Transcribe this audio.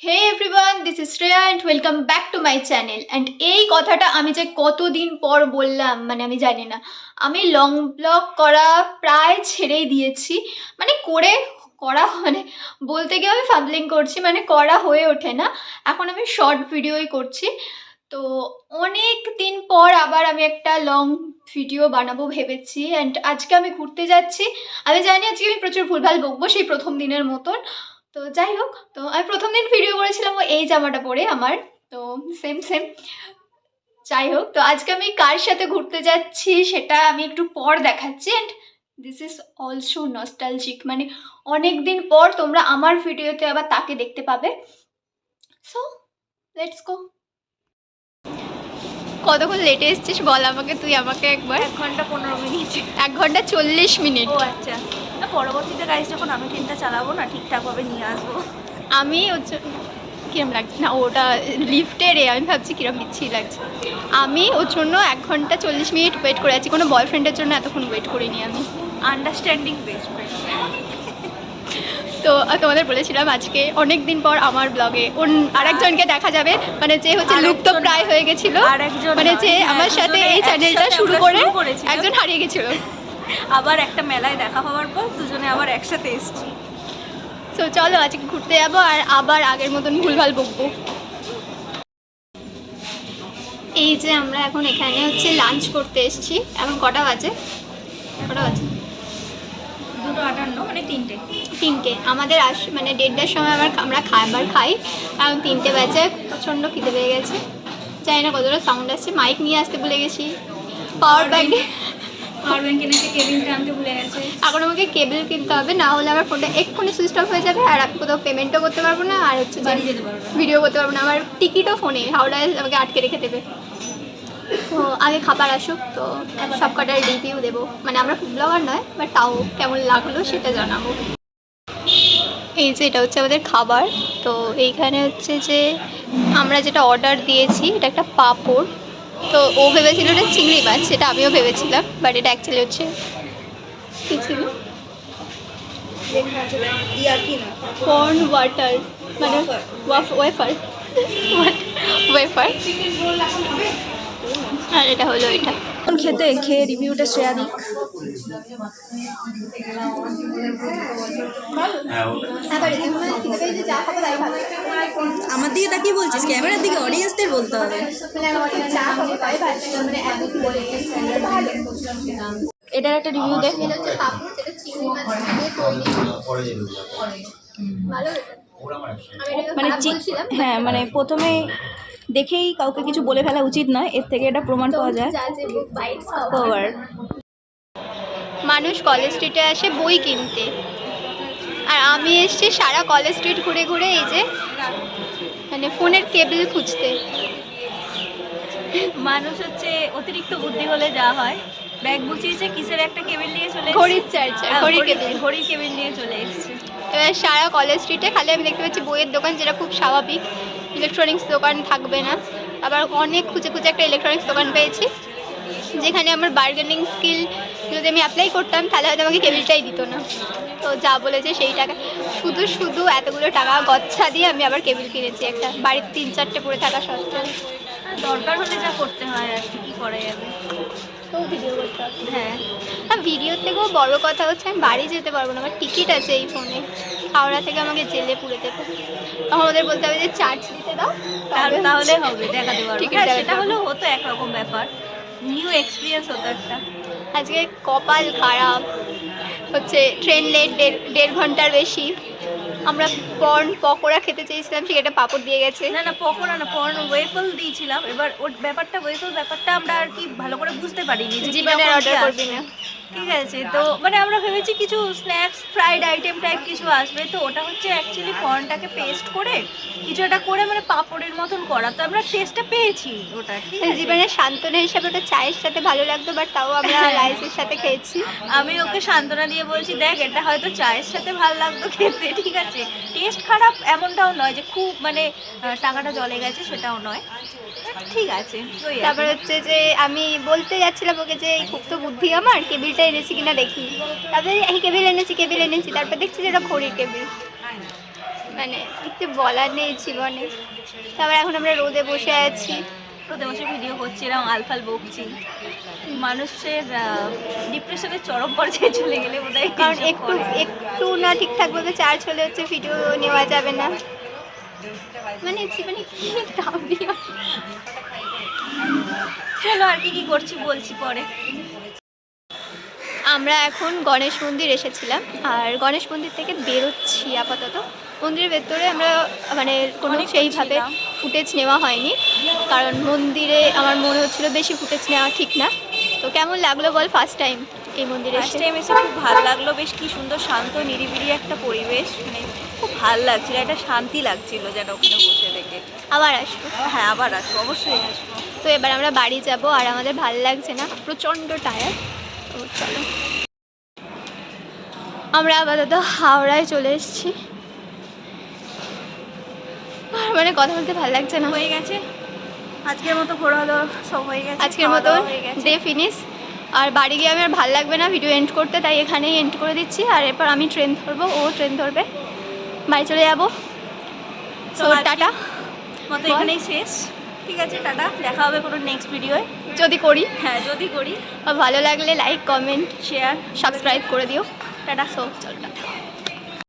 Hey everyone, this is Shreya and welcome back to my channel. And এই কথাটা আমি যে কতদিন পর বললাম মানে আমি জানি না। আমি লং ব্লগ করা প্রায় ছেড়েই দিয়েছি। মানে বলতে গিয়ে আমি ফাম্বলিং করছি, মানে করা হয়ে ওঠে না। এখন আমি শর্ট ভিডিওই করছি। তো অনেক দিন পর আবার আমি একটা লং ভিডিও বানাবো ভেবেছি। অ্যান্ড আজকে আমি ঘুরতে যাচ্ছি। আমি জানি আজকে আমি প্রচুর ভুলভাল বকবো সেই প্রথম দিনের মতন। তো যাই হোক, তো আমি প্রথম দিন ভিডিও করেছিলাম ও এই জামাটা পরে আমার, তো সেম সেম। যাই হোক, তো আজকে আমি কার সাথে ঘুরতে যাচ্ছি সেটা আমি একটু পর দেখাচ্ছি। And this is also nostalgic, মানে অনেক দিন পর তোমরা আমার ভিডিওতে আবার তাকে দেখতে পাবে। So let's go. কতক্ষণ লেটে এসছিস বল আমাকে, তুই আমাকে একবার। 1 ঘন্টা 15 মিনিট। 1 ঘন্টা 40 মিনিট। ও আচ্ছা, না পরবর্তীতে গাইজ যখন আমি ট্রেনটা চালাবো না ঠিকঠাকভাবে নিয়ে আসবো। আমি কিরম লাগছে না, ওটা লিফটে রে, আমি ভাবছি কিরম বিচ্ছিরি লাগছে। আমি ওর জন্য 1 ঘন্টা 40 মিনিট ওয়েট করে আছি। কোনো বয়ফ্রেন্ডের জন্য এতক্ষণ ওয়েট করিনি আমি। Understanding best friend. তো তোমাদের বলেছিলাম আজকে অনেক দিন পর আমার ব্লগে আরেকজনকে দেখা যাবে, মানে যে হচ্ছে লুপ্ত প্রায় হয়ে গেছিল, মানে যে আমার সাথে এই চ্যানেলটা শুরু করে একজন হারিয়ে গেছিল। আবার একটা মেলায় দেখা হওয়ার পর দুজনে আবার একসাথে এসেছি। তো চলো আজকে ঘুরতে যাবো আর আবার আগের মতন ভুলভাল বকবো। এই যে আমরা এখন এখানে হচ্ছে লাঞ্চ করতে এসেছি। এখন কটা বাজে? 2:58, মানে 3টে। আমাদের মানে 1:30টার সময় আমরা খাবার খাই। এখন 3টে বাজে, প্রচণ্ড খিদে পেয়ে গেছে। জানি না কতটা সাউন্ড আসছে। মাইক নিয়ে আসতে ভুলে গেছি। পাওয়ার ব্যাংক এনেছে, কেবিলটা আনতে ভুলে গেছে। এখন আমাকে কেবল কিনতে হবে, না হলে আমার ফোনটা এক্ষুনি সুইচ অফ হয়ে যাবে আর আমি কোথাও পেমেন্টও করতে পারবো না, আর হচ্ছে ভিডিও করতে পারবো না। আমার টিকিটও ফোনে হাওড়ায় আমাকে আটকে রেখে দেবে। তো আগে খাবার আসুক, তো সব কটার রিভিউ দেবো। মানে আমরা ফুড ব্লগার নয়, বাট তাও কেমন লাগলো সেটা জানাবো। এই যে এটা হচ্ছে আমাদের খাবার। তো এইখানে হচ্ছে যে আমরা যেটা অর্ডার দিয়েছি এটা একটা পাঁপড়। তো ও ভেবেছিল এটা চিংড়ি মাছ, সেটা আমিও ভেবেছিলাম, বাট এটা অ্যাকচুয়ালি হচ্ছে কী ছিল, কর্ন ওয়াটার, মানে ওয়েফার ওয়েফার। আর এটা হলো এটা। খেয়ে রিভিউটা শ্রেয়া দিক। আমার দিকে তাকিয়ে বলছিস, ক্যামেরার দিকে অডিয়েন্সদের বলতে হবে। এটার একটা রিভিউ দে। মানে হ্যাঁ, মানে প্রথমে দেখেই কাউকে কিছু বলে ফেলা উচিত নয়, এর থেকে এটা প্রমাণ পাওয়া যায়। মানুষ কলেজ স্ট্রিটে আসে বই কিনতে, আর আমি এসছি সারা কলেজ স্ট্রিট ঘুরে ঘুরে এই যে মানে ফোনের কেবল খুঁজতে। মানুষ হচ্ছে অতিরিক্ত বুদ্ধি হলে যা হয়, ব্যাগ গুছিয়েছে, কিসের একটা কেবিল নিয়ে চলে ঘড়ির চার্জার, ঘড়ির কেবিল নিয়ে চলে এসেছে। এবার সারা কলেজ স্ট্রিটে খালি আমি দেখতে পাচ্ছি বইয়ের দোকান, যেটা খুব স্বাভাবিক। ইলেকট্রনিক্স দোকান থাকবে না। আবার অনেক খুঁজে খুঁজে একটা ইলেকট্রনিক্স দোকান পেয়েছি, যেখানে আমার বার্গেনিং স্কিল যদি আমি অ্যাপ্লাই করতাম তাহলে হয়তো আমাকে কেবিলটাই দিত না। তো যা বলেছে সেই টাকা, শুধু এতগুলো টাকা গচ্ছা দিয়ে আমি আবার কেবিল কিনেছি একটা, বাড়ির 3-4টে পড়ে থাকা সত্ত্বেও। দরকার হলে যা করতে হয় আর কি করা যাবে। তো ভিডিও করতে হবে। হ্যাঁ, ভিডিওর থেকেও বড় কথা হচ্ছে আমি বাড়ি যেতে পারবো না, আমার টিকিট আছে এই ফোনে। হাওড়া থেকে আমাকে জেলে পুরে দেবে, তখন ওদের বলতে হবে যে চার্জ দিতে দাও, তাহলে হবে, দেখাতে পারবো। টিকিট সেটা হলো হতো একরকম ব্যাপার, নিউ এক্সপিরিয়েন্স হতো একটা। আজকে কপাল খারাপ হচ্ছে, ট্রেন লেট 1.5 ঘন্টার বেশি। আমরা কর্ন পকোড়া খেতে চেয়েছিলাম, সেটা পাঁপড় দিয়ে গেছে। না পকোড়া না, কর্ন ওয়েফল দিয়েছিলাম। এবার ওর ওয়েফল ব্যাপারটা আমরা আর কি ভালো করে বুঝতে পারিনি, জীবনে অর্ডার করবি না। ঠিক আছে, তো মানে আমরা ভেবেছি কিছু স্ন্যাক্স ফ্রাইড আইটেম টাইপ কিছু আসবে, তো ওটা হচ্ছে অ্যাকচুয়ালি কর্নটাকে পেস্ট করে কিছু একটা করে মানে পাঁপড়ের মতন করা। তো আমরা টেস্টটা পেয়েছি ওটা, ঠিক আছে। জীবনের সান্ত্বনা হিসাবে ওটা চায়ের সাথে ভালো লাগতো, বাট তাও আমরা রাইসের সাথে খেয়েছি। আমি ওকে সান্ত্বনা দিয়ে বলছি, দেখ এটা হয়তো চায়ের সাথে ভালো লাগতো খেতে, ঠিক আছে, টেস্ট খারাপ এমনটাও নয় যে খুব মানে টাকাটা জলে গেছে, সেটাও নয়, ঠিক আছে। তারপর হচ্ছে যে আমি বলতে যাচ্ছিলাম ওকে যে খুব তো বুদ্ধি আমার, কেবিলটা এনেছি কিনা দেখি। তারপরে এই কেবিল এনেছি, তারপর দেখছি যে এটা ঘড়ির কেবিল। মানে কিছু বলার নেই জীবনে। তারপর এখন আমরা রোদে বসে আছি, রোদে বসে ভিডিও করছি, এরকম আলফাল বকছি। মানুষের ডিপ্রেশনের চরম পর্যায়ে চলে গেলে বোধহয় কারণ এইসব একটু করে। একটু না ঠিকঠাকভাবে চার্জ হলে হচ্ছে ভিডিও নেওয়া যাবে না। মানে জীবনে কি ভাবি। চলো আর কি কি করছি বলছি পরে। আমরা এখন গণেশ মন্দির এসেছিলাম, আর গণেশ মন্দির থেকে বেরোচ্ছি আপাতত। মন্দিরের ভেতরে আমরা মানে কোনো অনেকক্ষণ সেইভাবে ছিলাম। ফুটেজ নেওয়া হয়নি, কারণ মন্দিরে আমার মনে হচ্ছিল বেশি ফুটেজ নেওয়া ঠিক না। তো কেমন লাগলো বল ফার্স্ট টাইম এই মন্দিরে ফার্স্ট এসে? টাইম এসে খুব ভালো লাগলো, বেশ কি সুন্দর শান্ত নিরিবিলি একটা পরিবেশ, মানে খুব ভালো লাগছিল, একটা শান্তি লাগছিল যেন ওখানে বসে থেকে। আবার আসবো। হ্যাঁ আবার আসবো, অবশ্যই আসবো। তো এবার আমরা বাড়ি যাব, আর আমাদের ভালো লাগছে না, প্রচণ্ড টায়ার্ড। তো চলো, আমরা আপাতত হাওড়ায় চলে এসেছি। আর মানে কথা বলতে ভালো লাগছে না। হয়ে গেছে আজকের মতো ঘোরা হলো, সব হয়ে গেছে, আজকের খাওয়া মতন দাওয়া হয়ে গেছে। Day finish. আর বাড়ি গিয়ে আমি আর ভালো লাগবে না ভিডিও এন্ড করতে, তাই এখানেই এন্ড করে দিচ্ছি। আর এরপর আমি ট্রেন ধরবো, ও ট্রেন ধরবে, বাড়ি চলে যাবো। তো সো আজকে টাটা। মতো এখানেই শেষ। ঠিক আছে, টাটা, দেখা হবে কোনো নেক্সট ভিডিওয়। যদি করি, হ্যাঁ যদি করি। আর ভালো লাগলে লাইক, কমেন্ট, শেয়ার, সাবস্ক্রাইব করে দিও। টাটা। সো চলো টাটা।